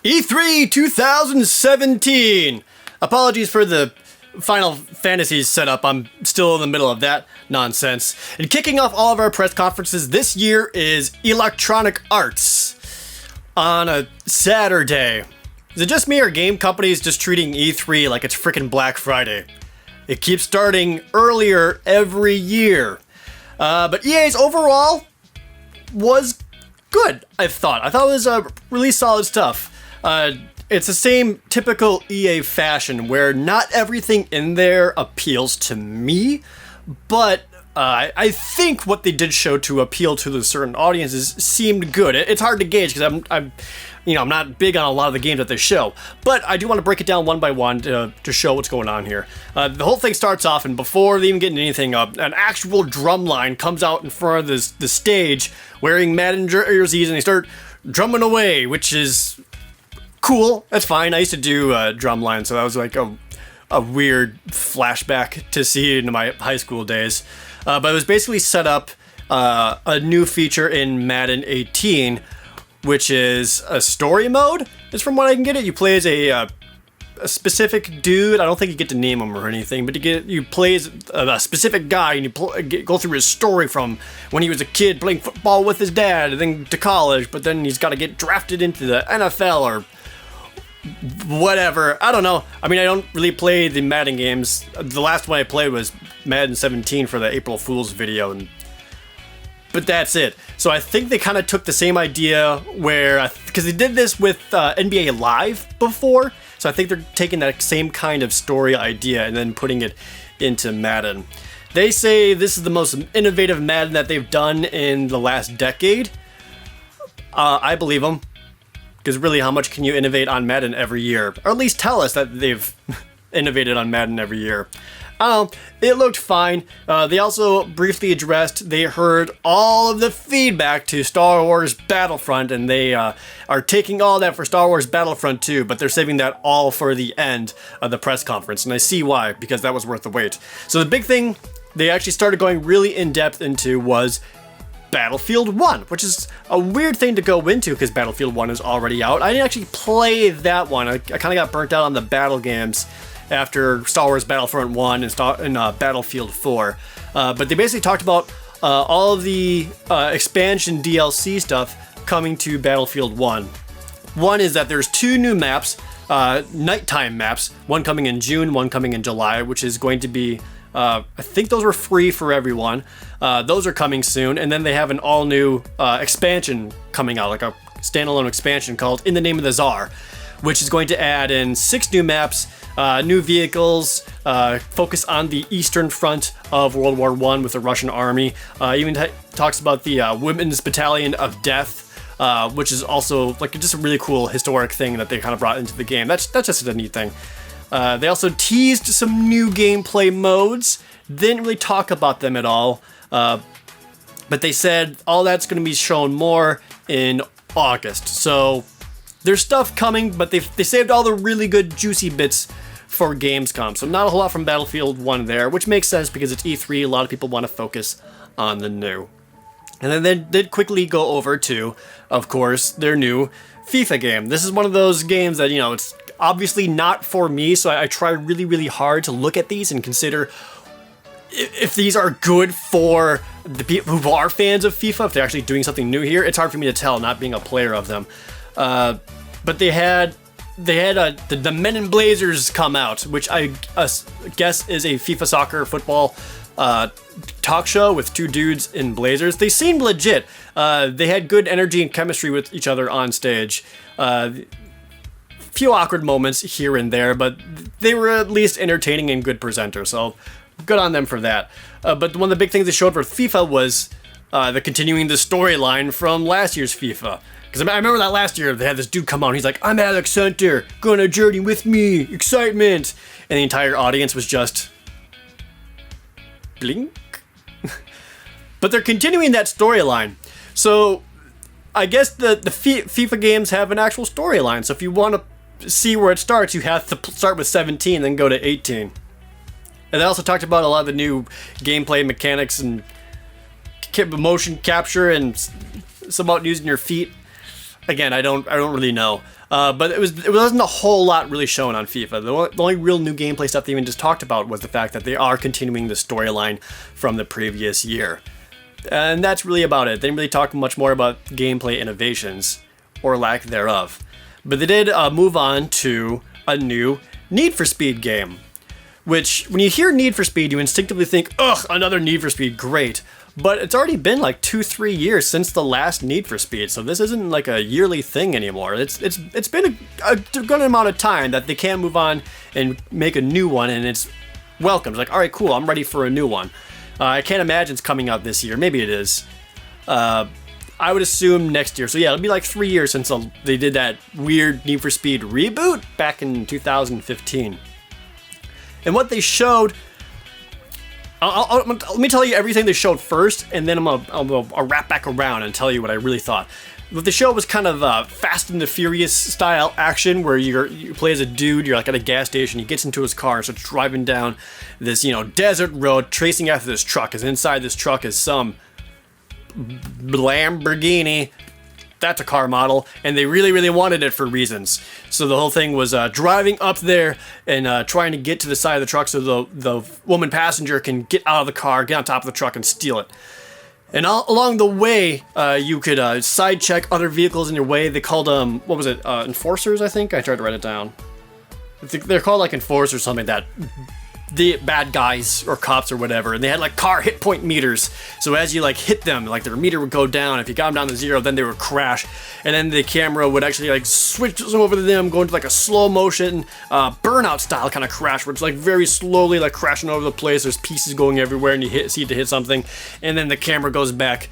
E3 2017! Apologies for the Final Fantasy setup, I'm still in the middle of that nonsense. And kicking off all of our press conferences this year is Electronic Arts on a Saturday. Is it just me or game companies just treating E3 like it's frickin' Black Friday? It keeps starting earlier every year. But EA's overall was good, I thought. I thought it was really solid stuff. It's the same typical EA fashion where not everything in there appeals to me, but I think what they did show to appeal to the certain audiences seemed good. It's hard to gauge because I'm not big on a lot of the games that they show, but I do want to break it down one by one to show what's going on here. The whole thing starts off, and before they even get into anything, an actual drum line comes out in front of the stage wearing Madden jerseys, and they start drumming away, which is cool. That's fine. I used to do drum line, so that was like a weird flashback to see in my high school days. But it was basically set up a new feature in Madden 18, which is a story mode. Is from what I can get it. You play as a specific dude. I don't think you get to name him or anything, but you play as a specific guy, and you go through his story from when he was a kid playing football with his dad, and then to college, but then he's got to get drafted into the NFL or whatever. I don't know. I mean, I don't really play the Madden games. The last one I played was Madden 17 for the April Fool's video, but that's it. So I think they kind of took the same idea because they did this with NBA Live before, so I think they're taking that same kind of story idea and then putting it into Madden. They say this is the most innovative Madden that they've done in the last decade. I believe them. Because really, how much can you innovate on Madden every year? Or at least tell us that they've innovated on Madden every year. It looked fine. They also briefly addressed they heard all of the feedback to Star Wars Battlefront, and they are taking all that for Star Wars Battlefront 2, but they're saving that all for the end of the press conference, and I see why, because that was worth the wait. So the big thing they actually started going really in-depth into was Battlefield 1, which is a weird thing to go into because Battlefield 1 is already out. I didn't actually play that one. I kind of got burnt out on the battle games after Star Wars Battlefront 1 and Battlefield 4. But they basically talked about all of the expansion DLC stuff coming to Battlefield 1. One is that there's two new maps, nighttime maps, one coming in June, one coming in July, which is going to be I think those were free for everyone. Those are coming soon. And then they have an all-new expansion coming out, like a standalone expansion called In the Name of the Tsar, which is going to add in 6 new maps, new vehicles, focus on the Eastern Front of World War I with the Russian army. Even talks about the Women's Battalion of Death, which is also like just a really cool historic thing that they kind of brought into the game. That's just a neat thing. They also teased some new gameplay modes. Didn't really talk about them at all, but they said all that's going to be shown more in August. So there's stuff coming, but they saved all the really good juicy bits for Gamescom. So not a whole lot from Battlefield 1 there, which makes sense because it's E3. A lot of people want to focus on the new. And then they did quickly go over to, of course, their new FIFA game. This is one of those games that, it's obviously not for me, so I try really, really hard to look at these and consider if these are good for the people who are fans of FIFA, if they're actually doing something new here. It's hard for me to tell, not being a player of them. But they had the Men in Blazers come out, which I guess is a FIFA soccer football talk show with two dudes in blazers. They seemed legit. They had good energy and chemistry with each other on stage. Few awkward moments here and there, but they were at least entertaining and good presenters, so good on them for that. But one of the big things they showed for FIFA was the continuing the storyline from last year's FIFA. Because I remember that last year they had this dude come on, he's like, "I'm Alex Hunter, go on a journey with me, excitement!" And the entire audience was just blink. But they're continuing that storyline. So I guess the FIFA games have an actual storyline, so if you want to see where it starts, you have to start with 17, then go to 18. And they also talked about a lot of the new gameplay mechanics and motion capture and some about using your feet. Again, I don't really know. But it wasn't a whole lot really shown on FIFA. The only real new gameplay stuff they even just talked about was the fact that they are continuing the storyline from the previous year. And that's really about it. They didn't really talk much more about gameplay innovations, or lack thereof. But they did move on to a new Need for Speed game. Which, when you hear Need for Speed, you instinctively think, ugh, another Need for Speed, great. But it's already been like 2-3 years since the last Need for Speed, so this isn't like a yearly thing anymore. It's been a good amount of time that they can move on and make a new one, and it's welcome. It's like, all right, cool, I'm ready for a new one. I can't imagine it's coming out this year. Maybe it is. I would assume next year. So yeah, it'll be like 3 years since they did that weird Need for Speed reboot back in 2015. And what they showed, let me tell you everything they showed first, and then I'll wrap back around and tell you what I really thought. What the show was kind of Fast and the Furious style action, where you play as a dude, you're like at a gas station, he gets into his car and starts driving down this, desert road, tracing after this truck, as inside this truck is some Lamborghini. That's a car model, and they really, really wanted it for reasons. So the whole thing was driving up there and trying to get to the side of the truck so the woman passenger can get out of the car, get on top of the truck, and steal it. And along the way, you could side check other vehicles in your way. They called them, enforcers, I think? I tried to write it down. They're called like enforcers or something like that. The bad guys or cops or whatever, and they had like car hit point meters, so as you like hit them, like their meter would go down. If you got them down to 0, then they would crash, and then the camera would actually like switch over to them, go into like a slow motion burnout style kind of crash, where it's like very slowly like crashing over the place. There's pieces going everywhere, and you see it to hit something, and then the camera goes back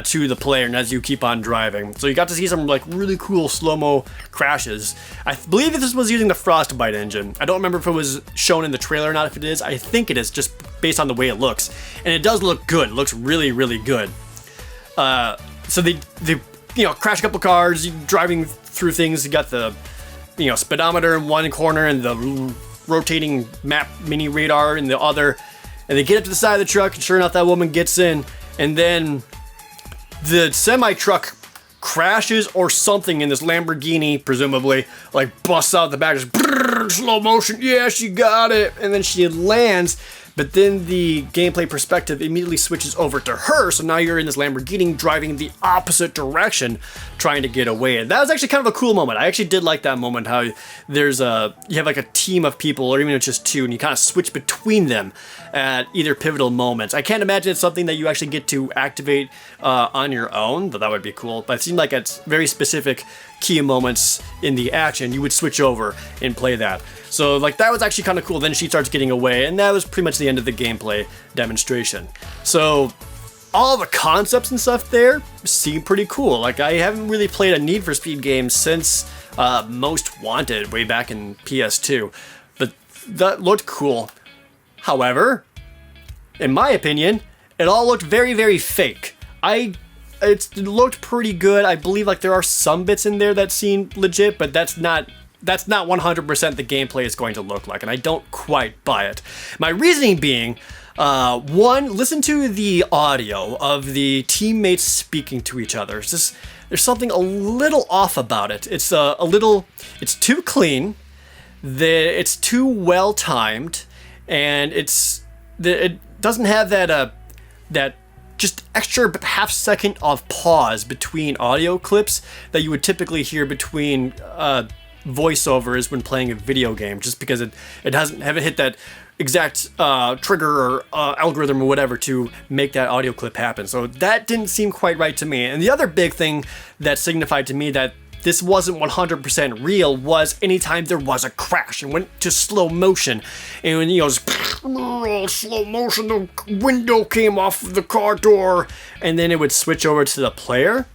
to the player, and as you keep on driving. So you got to see some like really cool slow-mo crashes. I believe that this was using the Frostbite engine. I don't remember if it was shown in the trailer or not. If it is, I think it is, just based on the way it looks. And it does look good. It looks really, really good. So they crash a couple cars, driving through things. You got the speedometer in one corner and the rotating map mini radar in the other. And they get up to the side of the truck, and sure enough, that woman gets in, and then the semi-truck crashes or something in this Lamborghini, presumably, like busts out the back, just brrr, slow motion, yeah, she got it, and then she lands, but then the gameplay perspective immediately switches over to her, so now you're in this Lamborghini driving the opposite direction, trying to get away. And that was actually kind of a cool moment. I actually did like that moment, how you have like a team of people, or even if it's just two, and you kind of switch between them at either pivotal moments. I can't imagine it's something that you actually get to activate on your own, but that would be cool. But it seemed like it's very specific key moments in the action, you would switch over and play that. So like that was actually kind of cool. Then she starts getting away, and that was pretty much the end of the gameplay demonstration. So all the concepts and stuff there seem pretty cool. Like I haven't really played a Need for Speed game since Most Wanted way back in PS2, but that looked cool. However, in my opinion, it all looked very, very fake. It looked pretty good. I believe like there are some bits in there that seem legit, but that's not 100% the gameplay is going to look like, and I don't quite buy it. My reasoning being, one, listen to the audio of the teammates speaking to each other. There's something a little off about it. It's it's too clean, it's too well timed, and it doesn't have that just extra half second of pause between audio clips that you would typically hear between voiceovers when playing a video game, just because it haven't hit that exact trigger or algorithm or whatever to make that audio clip happen. So that didn't seem quite right to me. And the other big thing that signified to me that this wasn't 100% real was anytime there was a crash and went to slow motion, and when slow motion, the window came off the car door, and then it would switch over to the player.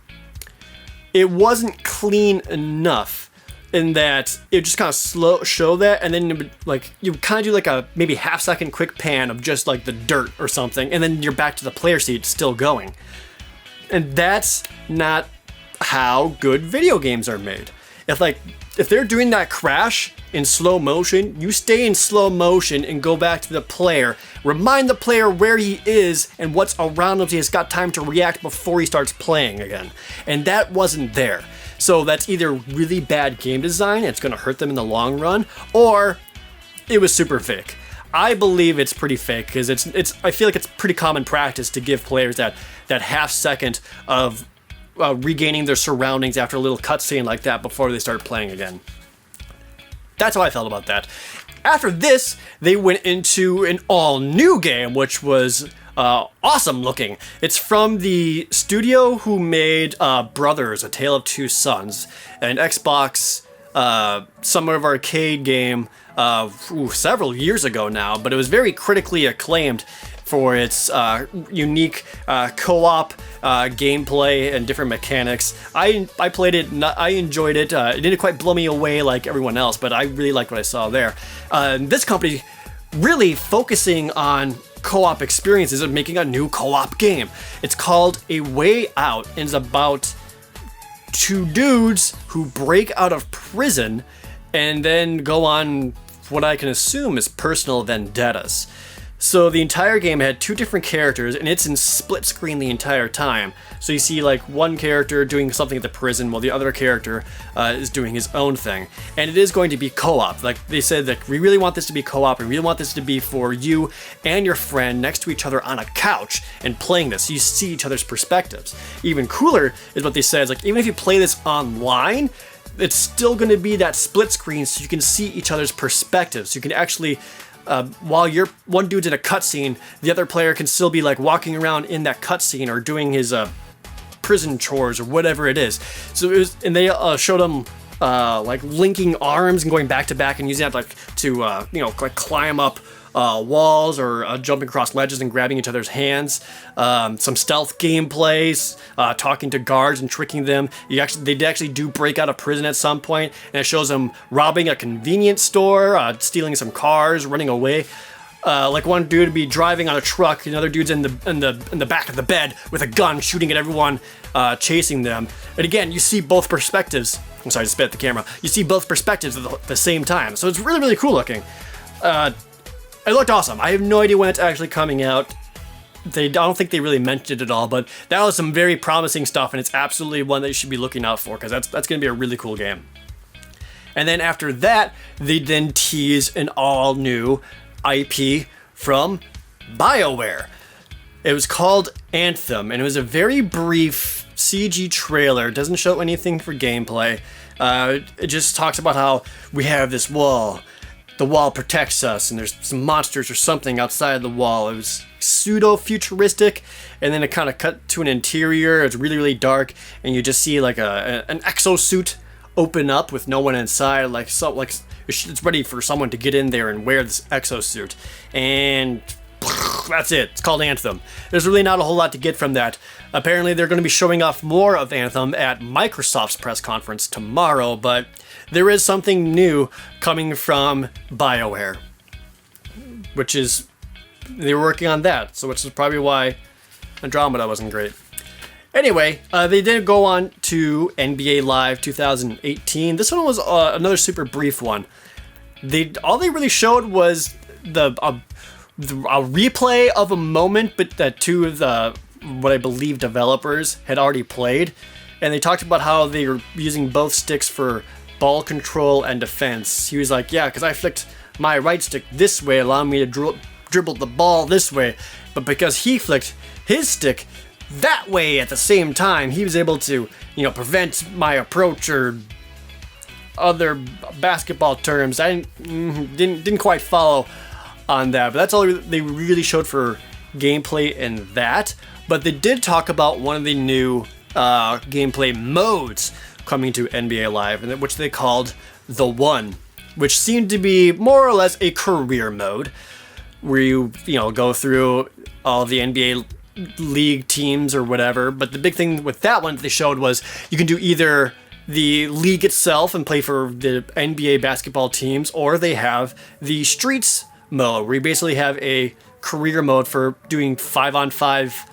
It wasn't clean enough in that it just kind of show that, and then it would, like, you kind of do like a maybe half-second quick pan of just like the dirt or something, and then you're back to the player seat still going. And that's not how good video games are made. If they're doing that crash in slow motion, you stay in slow motion and go back to the player, remind the player where he is and what's around him so he's got time to react before he starts playing again. And that wasn't there. So that's either really bad game design, it's going to hurt them in the long run, or it was super fake. I believe it's pretty fake because I feel like it's pretty common practice to give players that half second of regaining their surroundings after a little cutscene like that before they start playing again. That's how I felt about that. After this, they went into an all-new game, which was awesome looking. It's from the studio who made Brothers: A Tale of Two Sons, an Xbox Summer of Arcade game several years ago now, but it was very critically acclaimed for its unique co-op gameplay and different mechanics. I played it, I enjoyed it. It didn't quite blow me away like everyone else, but I really liked what I saw there. This company really focusing on co-op experiences and making a new co-op game. It's called A Way Out, and it's about two dudes who break out of prison and then go on what I can assume is personal vendettas. So the entire game had two different characters, and it's in split screen the entire time. So you see like one character doing something at the prison while the other character is doing his own thing. And it is going to be co-op. Like they said that we really want this to be co-op, and we really want this to be for you and your friend next to each other on a couch and playing this. So you see each other's perspectives. Even cooler is what they said is like, even if you play this online, it's still going to be that split screen so you can see each other's perspectives. You can actually while one dude's in a cutscene, the other player can still be like walking around in that cutscene or doing his prison chores or whatever it is. So it was, and they showed them like linking arms and going back to back and using that like to like climb up walls or jumping across ledges and grabbing each other's hands. Some stealth gameplays, talking to guards and tricking them. They actually do break out of prison at some point, and it shows them robbing a convenience store, stealing some cars, running away. Like one dude would be driving on a truck, another dude's in the back of the bed with a gun, shooting at everyone, chasing them. And again, you see both perspectives. I'm sorry to spit at the camera. You see both perspectives at the same time, so it's really, really cool looking. It looked awesome. I have no idea when it's actually coming out. I don't think they really mentioned it at all, but that was some very promising stuff, and it's absolutely one that you should be looking out for because that's going to be a really cool game. And then after that, they then tease an all-new IP from BioWare. It was called Anthem, and it was a very brief CG trailer. It doesn't show anything for gameplay. It just talks about how we have this wall. The wall protects us, and there's some monsters or something outside the wall. It was pseudo-futuristic, and then it kind of cut to an interior. It's really, really dark, and you just see like an exosuit open up with no one inside. Like it's ready for someone to get in there and wear this exosuit. And that's it. It's called Anthem. There's really not a whole lot to get from that. Apparently, they're going to be showing off more of Anthem at Microsoft's press conference tomorrow, but there is something new coming from BioWare, which is, they were working on that, so which is probably why Andromeda wasn't great. Anyway, they did go on to NBA Live 2018. This one was another super brief one. All they really showed was a replay of a moment, but that two of the, what I believe, developers had already played, and they talked about how they were using both sticks for ball control and defense. He was like, yeah, because I flicked my right stick this way, allowing me to dribble the ball this way, but because he flicked his stick that way at the same time, he was able to, prevent my approach, or other basketball terms. I didn't quite follow on that, but that's all they really showed for gameplay in that. But they did talk about one of the new gameplay modes coming to NBA Live, which they called The One, which seemed to be more or less a career mode, where you go through all the NBA league teams or whatever. But the big thing with that one that they showed was you can do either the league itself and play for the NBA basketball teams, or they have the Streets mode, where you basically have a career mode for doing 5-on-5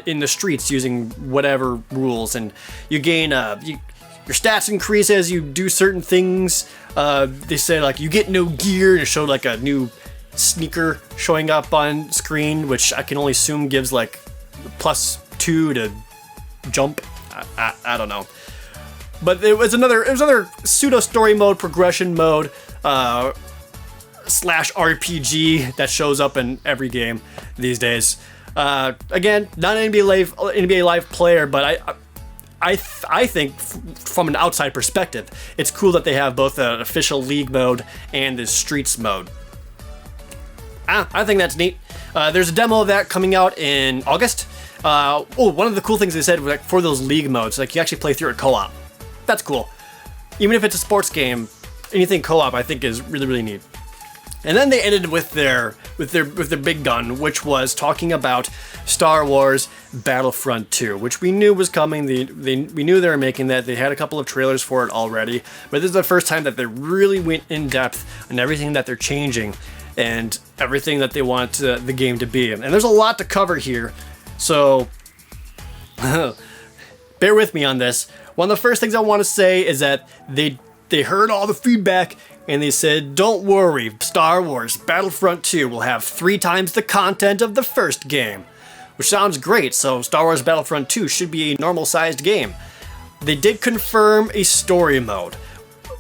in the streets using whatever rules, and you gain your stats increase as you do certain things. They said like you get no gear, and it showed like a new sneaker showing up on screen, which I can only assume gives like +2 to jump. I don't know. But it was another pseudo story mode, progression mode, slash RPG that shows up in every game these days. Again, not an NBA Live player, but I think from an outside perspective, it's cool that they have both an official league mode and this streets mode. I think that's neat. There's a demo of that coming out in August. One of the cool things they said was like for those league modes, like you actually play through a co-op. That's cool. Even if it's a sports game, anything co-op I think is really, really neat. And then they ended with their big gun, which was talking about Star Wars Battlefront 2, which we knew was coming. We knew they were making that. They had a couple of trailers for it already, but this is the first time that they really went in depth on everything that they're changing and everything that they want the game to be. And there's a lot to cover here, so bear with me on this. One of the first things I want to say is that they heard all the feedback and they said, don't worry, Star Wars Battlefront 2 will have 3 times the content of the first game. Which sounds great, so Star Wars Battlefront 2 should be a normal-sized game. They did confirm a story mode,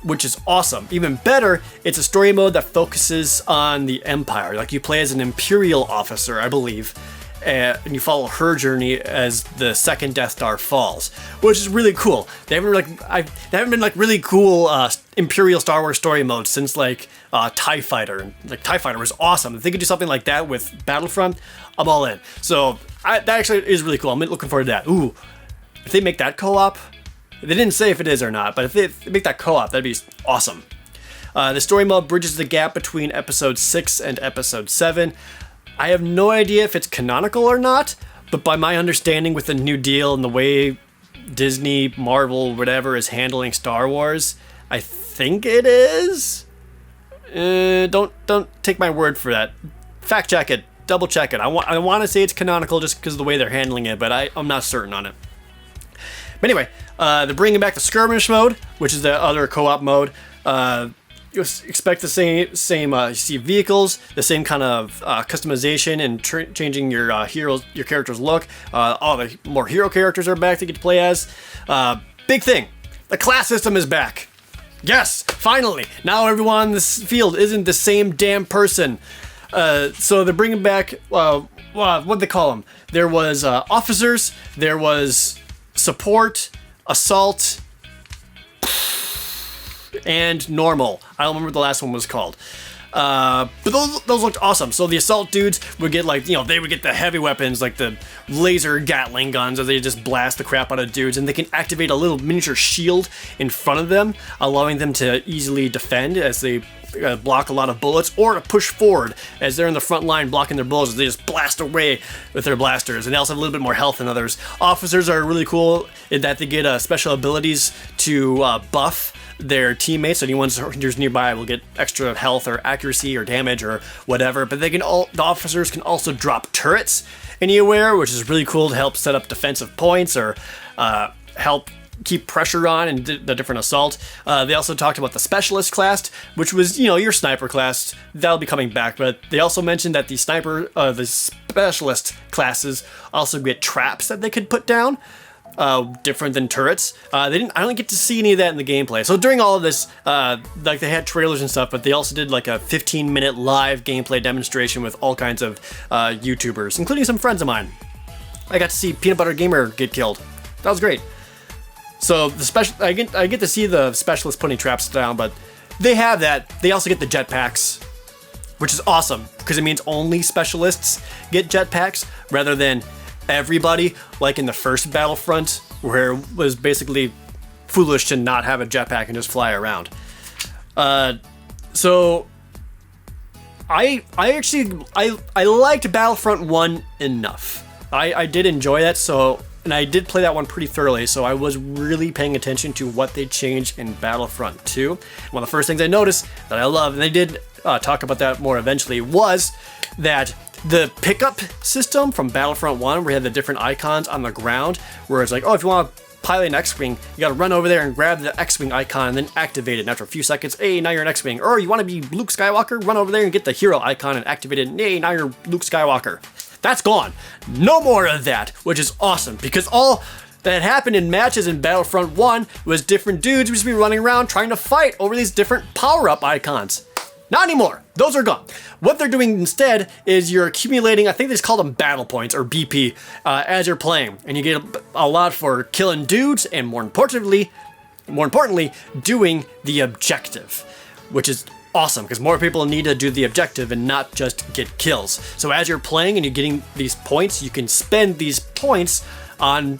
which is awesome. Even better, it's a story mode that focuses on the Empire. Like you play as an Imperial officer, I believe, and you follow her journey as the second Death Star falls, which is really cool. They haven't been like really cool Imperial Star Wars story modes since TIE Fighter, and like TIE Fighter was awesome. If they could do something like that with Battlefront, I'm all in. So that actually is really cool. I'm looking forward to that. Ooh, if they make that co-op, they didn't say if it is or not, but if they make that co-op, that'd be awesome. The story mode bridges the gap between Episode 6 and Episode 7. I have no idea if it's canonical or not, but by my understanding with the new deal and the way Disney, Marvel, whatever is handling Star Wars, I think it is. Don't take my word for that. Fact check it, double check it. I want to say it's canonical just because of the way they're handling it, but I'm not certain on it. But anyway, they're bringing back the Skirmish Mode, which is the other co-op mode. You expect the same you see vehicles, the same kind of customization and changing your character's look. All the more hero characters are back to get to play as. Big thing, the class system is back. Yes, finally. Now everyone in this field isn't the same damn person. So they're bringing back, what'd they call them? There was officers, there was support, assault, and normal. I don't remember what the last one was called. But those looked awesome. So the assault dudes would get they would get the heavy weapons like the laser Gatling guns, as they just blast the crap out of dudes, and they can activate a little miniature shield in front of them, allowing them to easily defend as they block a lot of bullets, or to push forward as they're in the front line blocking their bullets as they just blast away with their blasters. And they also have a little bit more health than others. Officers are really cool in that they get special abilities to buff their teammates. So anyone who's nearby will get extra health or accuracy or damage or whatever. But the officers can also drop turrets anywhere, which is really cool to help set up defensive points or help keep pressure on and the different assault. They also talked about the specialist class, which was your sniper class. That'll be coming back, but they also mentioned that the specialist classes also get traps that they could put down, different than turrets. I don't get to see any of that in the gameplay. So during all of this, they had trailers and stuff, but they also did like a 15-minute live gameplay demonstration with all kinds of YouTubers, including some friends of mine. I got to see Peanut Butter Gamer get killed. That was great. So I get to see the specialists putting traps down, but they have that. They also get the jetpacks, which is awesome because it means only specialists get jetpacks rather than everybody, like in the first Battlefront, where it was basically foolish to not have a jetpack and just fly around. So I liked Battlefront 1 enough. I did enjoy that, and I did play that one pretty thoroughly, so I was really paying attention to what they changed in Battlefront 2. One of the first things I noticed that I love, and they did talk about that more eventually, was that the pickup system from Battlefront 1, where you had the different icons on the ground, where it's like, if you want to pilot an X-Wing, you gotta run over there and grab the X-Wing icon and then activate it. And after a few seconds, hey, now you're an X-Wing. Or you want to be Luke Skywalker, run over there and get the hero icon and activate it. And hey, now you're Luke Skywalker. That's gone. No more of that, which is awesome, because all that happened in matches in Battlefront 1 was different dudes would just be running around trying to fight over these different power-up icons. Not anymore. Those are gone. What they're doing instead is you're accumulating, I think they just call them battle points, or BP, as you're playing. And you get a lot for killing dudes, and more importantly, doing the objective, which is awesome, because more people need to do the objective and not just get kills. So as you're playing and you're getting these points, you can spend these points on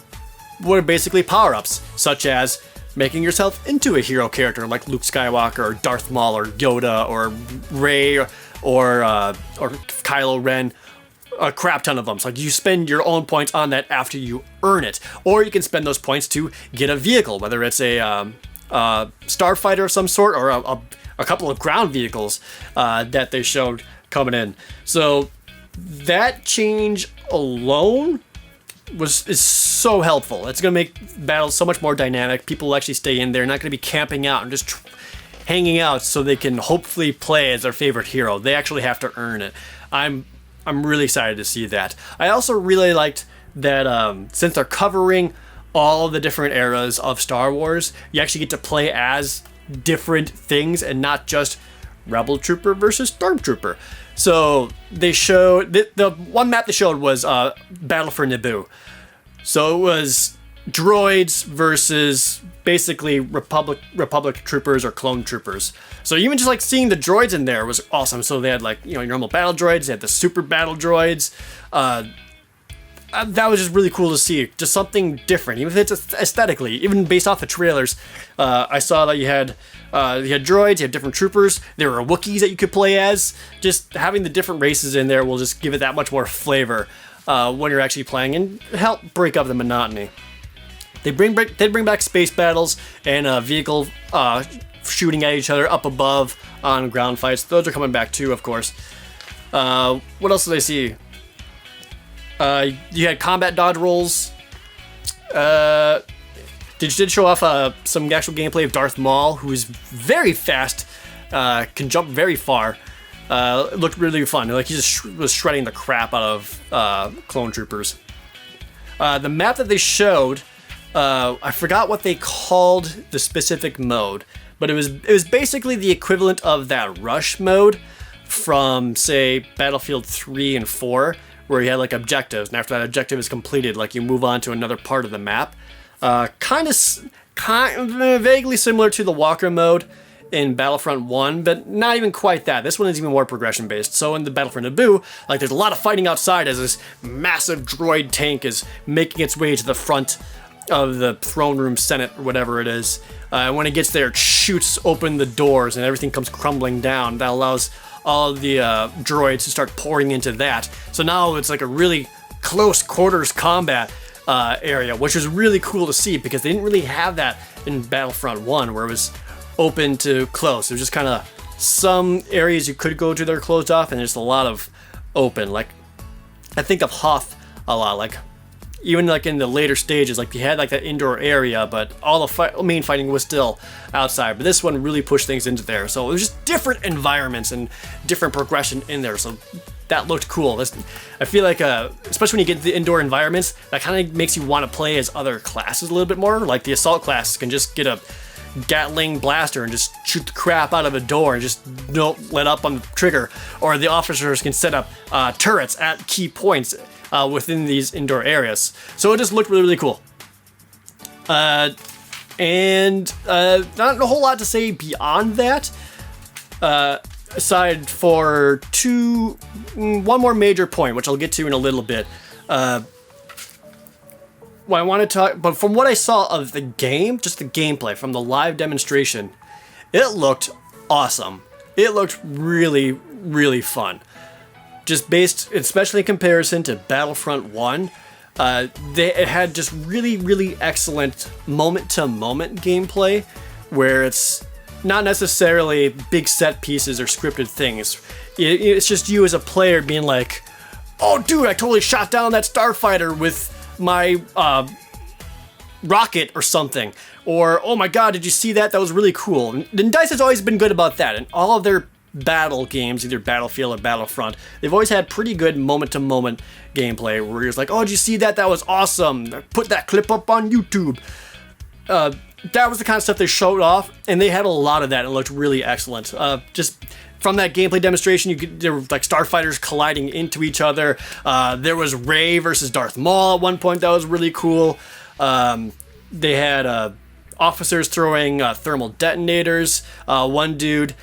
what are basically power-ups, such as making yourself into a hero character like Luke Skywalker or Darth Maul or Yoda or Rey or Kylo Ren. A crap ton of them. So like you spend your own points on that after you earn it, or you can spend those points to get a vehicle, whether it's a starfighter of some sort or a couple of ground vehicles that they showed coming in. So that change alone is so helpful. It's going to make battles so much more dynamic. People will actually stay in there, not going to be camping out and just hanging out so they can hopefully play as their favorite hero. They actually have to earn it. I'm really excited to see that. I also really liked that since they're covering all the different eras of Star Wars, you actually get to play as different things and not just Rebel Trooper versus Stormtrooper. So they showed, the one map they showed was Battle for Naboo. So it was droids versus basically Republic troopers or clone troopers. So even just like seeing the droids in there was awesome. So they had like, you know, normal battle droids, they had the super battle droids. That was just really cool to see. Just something different, even if it's aesthetically, even based off the trailers. I saw that you had droids, you had different troopers. There were Wookiees that you could play as. Just having the different races in there will just give it that much more flavor when you're actually playing and help break up the monotony. They bring back space battles and vehicle shooting at each other up above on ground fights. Those are coming back too, of course. What else did I see? You had combat dodge rolls. Did show off some actual gameplay of Darth Maul, who is very fast, can jump very far. It looked really fun. Like he just was shredding the crap out of clone troopers. The map that they showed, I forgot what they called the specific mode, but it was basically the equivalent of that rush mode from, say, Battlefield 3 and 4. Where you had like objectives, and after that objective is completed, like you move on to another part of the map. Kind of vaguely similar to the Walker mode in Battlefront 1, but not even quite that. This one is even more progression based. So in the Battle for Naboo, like there's a lot of fighting outside as this massive droid tank is making its way to the front of the throne room senate or whatever it is. When it gets there, it shoots open the doors and everything comes crumbling down. That allows all of the droids to start pouring into that. So now it's like a really close quarters combat area, which is really cool to see because they didn't really have that in Battlefront 1 where it was open to close. It was just kind of some areas you could go to that are closed off and there's a lot of open. Like I think of Hoth a lot, like even like in the later stages, like you had like that indoor area, but all the main fighting was still outside. But this one really pushed things into there. So it was just different environments and different progression in there. So that looked cool. I feel like, especially when you get to the indoor environments, that kind of makes you want to play as other classes a little bit more. Like the assault class can just get a Gatling blaster and just shoot the crap out of a door and just don't let up on the trigger. Or the officers can set up turrets at key points within these indoor areas. So it just looked really, really cool. And not a whole lot to say beyond that. Aside for one more major point, which I'll get to in a little bit. Well, I want to talk, but from what I saw of the game, just the gameplay from the live demonstration, it looked awesome. It looked really, really fun. Just based, especially in comparison to Battlefront 1, it had just really, really excellent moment-to-moment gameplay, where it's not necessarily big set pieces or scripted things. It's just you as a player being like, oh dude, I totally shot down that starfighter with my rocket or something. Or, oh my god, did you see that? That was really cool. And DICE has always been good about that. And all of their battle games, either Battlefield or Battlefront, they've always had pretty good moment-to-moment gameplay where you're just like, oh, did you see that? That was awesome. Put that clip up on YouTube. That was the kind of stuff they showed off, and they had a lot of that, and it looked really excellent. Just from that gameplay demonstration, there were like starfighters colliding into each other. There was Rey versus Darth Maul at one point that was really cool. They had officers throwing thermal detonators. One dude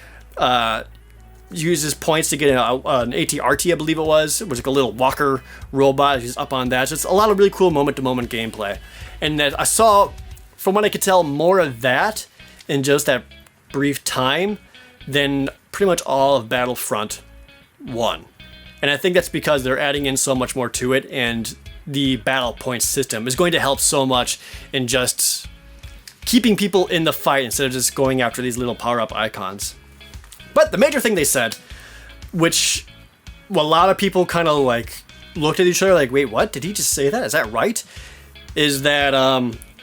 uses points to get an AT-RT, I believe it was. It was like a little walker robot. He's up on that. So it's a lot of really cool moment-to-moment gameplay. And that I saw, from what I could tell, more of that in just that brief time than pretty much all of Battlefront 1. And I think that's because they're adding in so much more to it, and the battle point system is going to help so much in just keeping people in the fight instead of just going after these little power-up icons. But the major thing they said, which a lot of people kind of like looked at each other like, wait, what? Did he just say that? Is that right? Is that,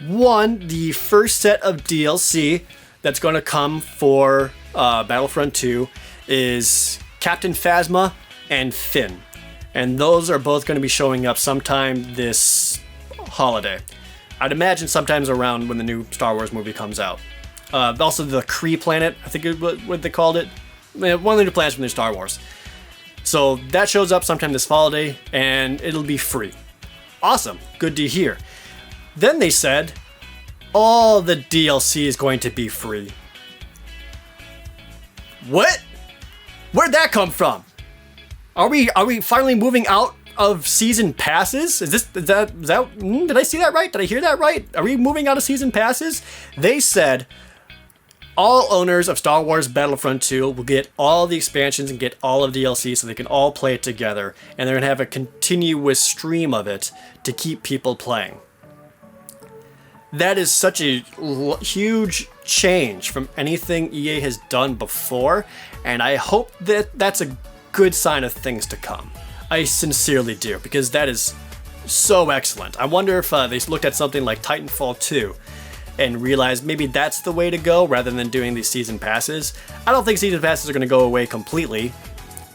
one, the first set of DLC that's going to come for Battlefront 2 is Captain Phasma and Finn. And those are both going to be showing up sometime this holiday. I'd imagine sometimes around when the new Star Wars movie comes out. Also the Kree planet, I think is what they called it. One of the new planets from the Star Wars. So that shows up sometime this holiday, and it'll be free. Awesome. Good to hear. Then they said all the DLC is going to be free. What? Where'd that come from? Are we finally moving out of season passes? Did I see that right? Did I hear that right? Are we moving out of season passes? They said all owners of Star Wars Battlefront 2 will get all the expansions and get all of DLC so they can all play it together, and they're going to have a continuous stream of it to keep people playing. That is such a huge change from anything EA has done before, and I hope that that's a good sign of things to come. I sincerely do, because that is so excellent. I wonder if they looked at something like Titanfall 2 and realized maybe that's the way to go rather than doing these season passes. I don't think season passes are going to go away completely,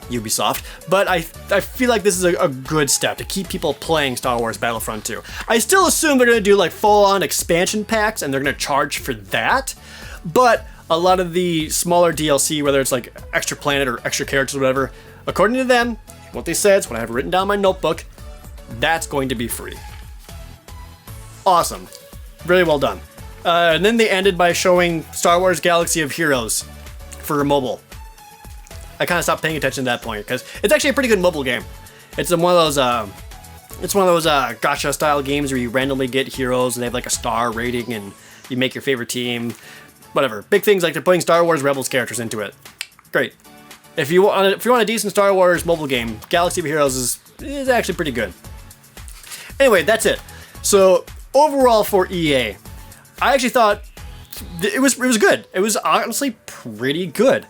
Ubisoft, but I feel like this is a good step to keep people playing Star Wars Battlefront 2. I still assume they're going to do like full-on expansion packs and they're going to charge for that, but a lot of the smaller DLC, whether it's like extra planet or extra characters or whatever, according to them, what they said, it's what I have written down in my notebook, that's going to be free. Awesome. Really well done. And then they ended by showing Star Wars Galaxy of Heroes for mobile. I kind of stopped paying attention at that point because it's actually a pretty good mobile game. It's one of those gacha style games where you randomly get heroes and they have like a star rating and you make your favorite team, whatever. Big things like they're putting Star Wars Rebels characters into it. Great. If you want a decent Star Wars mobile game, Galaxy of Heroes is actually pretty good. Anyway, that's it. So overall for EA, I actually thought it was good. It was honestly pretty good.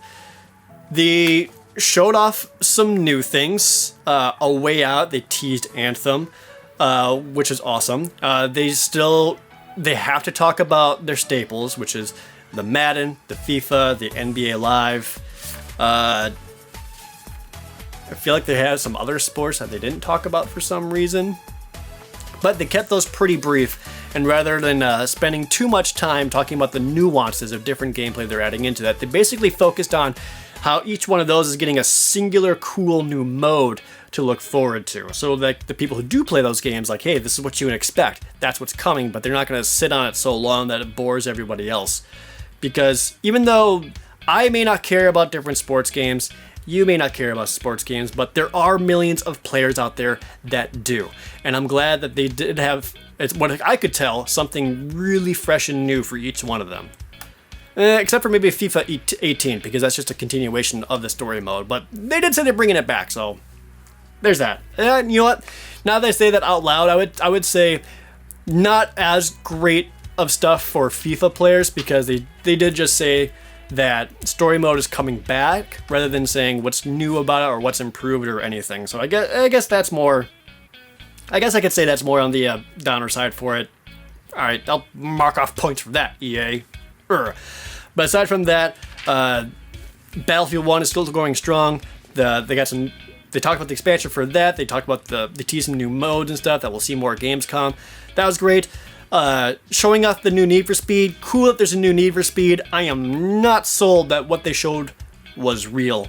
They showed off some new things. A Way Out, they teased Anthem, which is awesome. They have to talk about their staples, which is the Madden, the FIFA, the NBA Live. I feel like they had some other sports that they didn't talk about for some reason. But they kept those pretty brief, and rather than spending too much time talking about the nuances of different gameplay they're adding into that, they basically focused on how each one of those is getting a singular cool new mode to look forward to. So like the people who do play those games, like, hey, this is what you would expect. That's what's coming, but they're not going to sit on it so long that it bores everybody else. Because even though I may not care about different sports games, you may not care about sports games, but there are millions of players out there that do. And I'm glad that they did have, it's what I could tell, something really fresh and new for each one of them. Except for maybe FIFA 18, because that's just a continuation of the story mode. But they did say they're bringing it back, so there's that. And you know what? Now that I say that out loud, I would say not as great of stuff for FIFA players, because they did just say that story mode is coming back, rather than saying what's new about it or what's improved or anything. So I guess that's more. I guess I could say that's more on the downer side for it. All right, I'll mark off points for that, EA. But aside from that, Battlefield 1 is still going strong. They talked about the expansion for that. They talked about the teasing new modes and stuff that we'll see more games come. That was great. Showing off the new Need for Speed. Cool that there's a new Need for Speed. I am not sold that what they showed was real.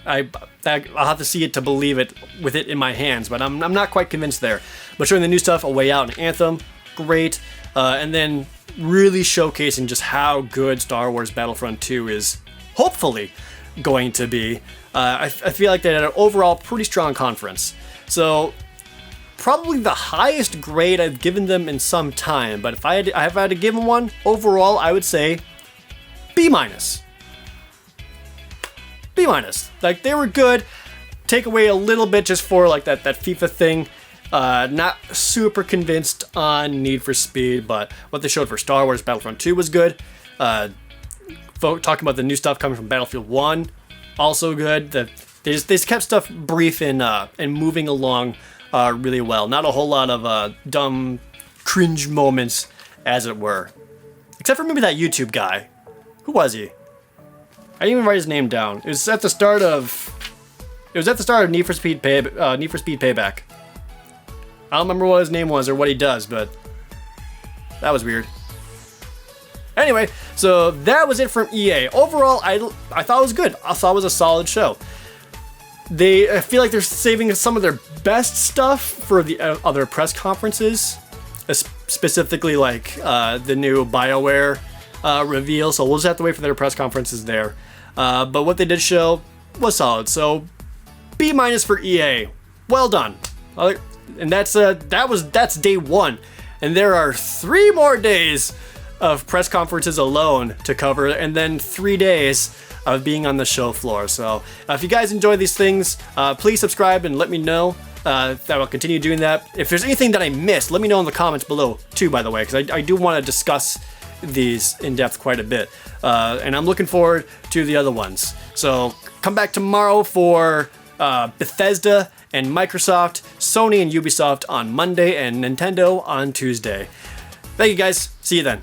I'll have to see it to believe it with it in my hands, but I'm not quite convinced there. But showing the new stuff, A Way Out and Anthem, great. And then really showcasing just how good Star Wars Battlefront 2 is hopefully going to be. I feel like they had an overall pretty strong conference. So probably the highest grade I've given them in some time, but if I had to give them one, overall I would say B-. B-. Like, they were good. Take away a little bit just for like that FIFA thing. Not super convinced on Need for Speed, but what they showed for Star Wars Battlefront 2 was good. Talking about the new stuff coming from Battlefield 1, also good. They just kept stuff brief and moving along really well. Not a whole lot of dumb cringe moments, as it were. Except for maybe that YouTube guy. Who was he? I didn't even write his name down. It was at the start of Need for Speed Payback. I don't remember what his name was or what he does, but that was weird. Anyway, so that was it from EA. Overall, I thought it was good. I thought it was a solid show. I feel like they're saving some of their best stuff for the other press conferences, specifically like the new BioWare reveal. So we'll just have to wait for their press conferences there. But what they did show was solid. So B- for EA. Well done. And that's day one. And there are 3 more days of press conferences alone to cover, and then 3 days of being on the show floor. So if you guys enjoy these things, please subscribe and let me know that I'll continue doing that. If there's anything that I missed, let me know in the comments below too, by the way, because I do want to discuss these in depth quite a bit. And I'm looking forward to the other ones. So come back tomorrow for Bethesda and Microsoft, Sony and Ubisoft on Monday, and Nintendo on Tuesday. Thank you guys. See you then.